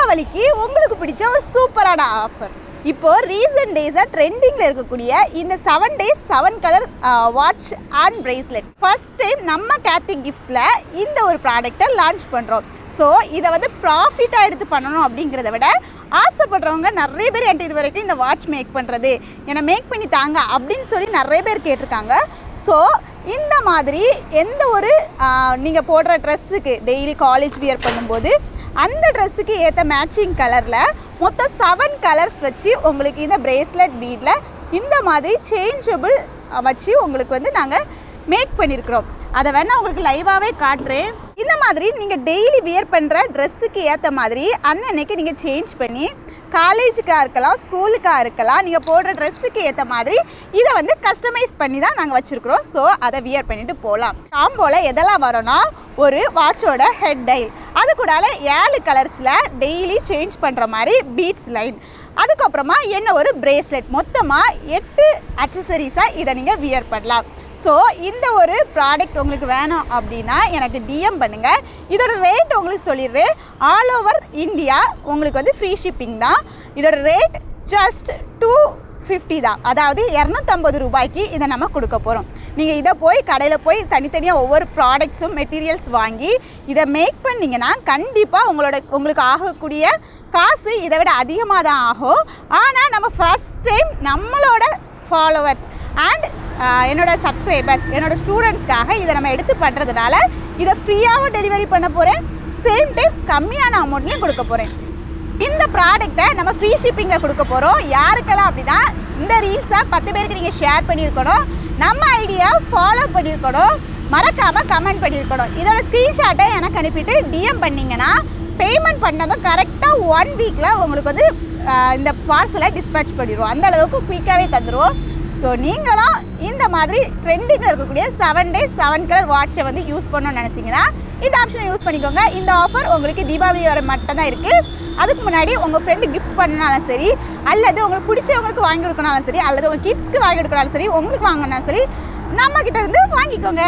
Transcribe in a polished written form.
தீபாவளிக்கு உங்களுக்கு பிடிச்ச ஒரு சூப்பரான ஆஃபர். இப்போ ரீசன்ட் டேஸாக ட்ரெண்டிங்கில் இருக்கக்கூடிய இந்த 7 days 7 color watch and bracelet first time நம்ம கேத்தி கிஃப்டில் இந்த ஒரு ப்ராடக்டை லான்ச் பண்ணுறோம். ஸோ இதை வந்து ப்ராஃபிட்டாக எடுத்து பண்ணணும் அப்படிங்கிறத விட ஆசைப்படுறவங்க நிறைய பேர் என்கிட்ட இது வரைக்கும் இந்த வாட்ச் மேக் பண்ணுறது என்னை மேக் பண்ணி தாங்க அப்படின்னு சொல்லி நிறைய பேர் கேட்டிருக்காங்க. ஸோ இந்த மாதிரி எந்த ஒரு நீங்கள் போடுற ட்ரெஸ்ஸுக்கு டெய்லி காலேஜ் வியர் பண்ணும்போது அந்த ட்ரெஸ்ஸுக்கு ஏற்ற மேட்சிங் கலரில் மொத்தம் 7 colors வச்சு உங்களுக்கு இந்த பிரேஸ்லெட் பீடில் இந்த மாதிரி சேஞ்சபிள் வச்சு உங்களுக்கு வந்து நாங்கள் மேக் பண்ணியிருக்கிறோம். அதை வேணால் உங்களுக்கு லைவாகவே காட்டுறேன். இந்த மாதிரி நீங்கள் டெய்லி வியர் பண்ணுற ட்ரெஸ்ஸுக்கு ஏற்ற மாதிரி அன்னன்னைக்கு நீங்கள் சேஞ்ச் பண்ணி காலேஜுக்காக இருக்கலாம், ஸ்கூலுக்காக இருக்கலாம், நீங்கள் போடுற ட்ரெஸ்ஸுக்கு ஏற்ற மாதிரி இதை வந்து கஸ்டமைஸ் பண்ணி தான் நாங்கள் வச்சுருக்குறோம். ஸோ அதை வியர் பண்ணிவிட்டு போகலாம். காம்போவில் எதெல்லாம் வரோன்னா ஒரு வாட்சோட ஹெட் டைல், அது கூட 7 colors டெய்லி சேஞ்ச் பண்ணுற மாதிரி பீட்ஸ் லைன், அதுக்கப்புறமா என்ன ஒரு பிரேஸ்லெட், மொத்தமாக 8 அக்சசரிஸாக இதை நீங்கள் வியர் பண்ணலாம். ஸோ இந்த ஒரு ப்ராடக்ட் உங்களுக்கு வேணும் அப்படின்னா எனக்கு டிஎம் பண்ணுங்கள். இதோட ரேட் உங்களுக்கு சொல்லிடுறேன். ஆல் ஓவர் இந்தியா உங்களுக்கு வந்து ஃப்ரீ ஷிப்பிங் தான். இதோட ரேட் ஜஸ்ட் 250 தான், அதாவது 250 ரூபாய்க்கு இதை நம்ம கொடுக்க போகிறோம். நீங்கள் இதை போய் கடையில் போய் தனித்தனியாக ஒவ்வொரு ப்ராடக்ட்ஸும் மெட்டீரியல்ஸ் வாங்கி இதை மேக் பண்ணிங்கன்னா கண்டிப்பாக உங்களுக்கு ஆகக்கூடிய காசு இதை விட அதிகமாக தான் ஆகும். ஆனால் நம்ம ஃபர்ஸ்ட் டைம் நம்மளோட ஃபாலோவர்ஸ் அண்ட் என்னோட சப்ஸ்கிரைபர்ஸ், என்னோட ஸ்டூடெண்ட்ஸ்க்காக இதை நம்ம எடுத்து பண்ணுறதுனால இதை ஃப்ரீயாகவும் டெலிவரி பண்ண போகிறேன், சேம் டைம் கம்மியான அமௌண்ட்லேயும் கொடுக்க போகிறேன். இந்த ப்ராடக்டை நம்ம ஃப்ரீ ஷிப்பிங்கில் கொடுக்க போகிறோம். யாருக்கெல்லாம் அப்படின்னா இந்த ரீல்ஸை 10 பேருக்கு நீங்கள் ஷேர் பண்ணியிருக்கணும், நம்ம ஐடியா ஃபாலோ பண்ணியிருக்கணும், மறக்காமல் கமெண்ட் பண்ணியிருக்கணும். இதோட ஸ்க்ரீன்ஷாட்டை எனக்கு அனுப்பிட்டு டிஎம் பண்ணிங்கன்னா பேமெண்ட் பண்ணதும் கரெக்டாக 1 வீக்கில் உங்களுக்கு வந்து இந்த பார்சலை டிஸ்பேட்ச் பண்ணிடுவோம். அந்த அளவுக்கு குயிக்காகவே தந்துடுவோம். ஸோ நீங்களும் இந்த மாதிரி ட்ரெண்டிங்கில் இருக்கக்கூடிய 7 days 7 color வாட்சை வந்து யூஸ் பண்ணணும்னு நினச்சிங்கன்னா இந்த ஆப்ஷனை யூஸ் பண்ணிக்கோங்க. இந்த ஆஃபர் உங்களுக்கு தீபாவளி வரை மட்டும்தான் இருக்குது. அதுக்கு முன்னாடி உங்கள் ஃப்ரெண்டு கிஃப்ட் பண்ணனாலும் சரி, அல்லது உங்களுக்கு பிடிச்சவங்களுக்கு வாங்கி கொடுக்கனாலும் சரி, அல்லது உங்கள் கிட்ஸ்க்கு வாங்கி கொடுக்கனாலும் சரி, உங்களுக்கு வாங்கினாலும் சரி, நம்மக்கிட்ட இருந்து வாங்கிக்கோங்க.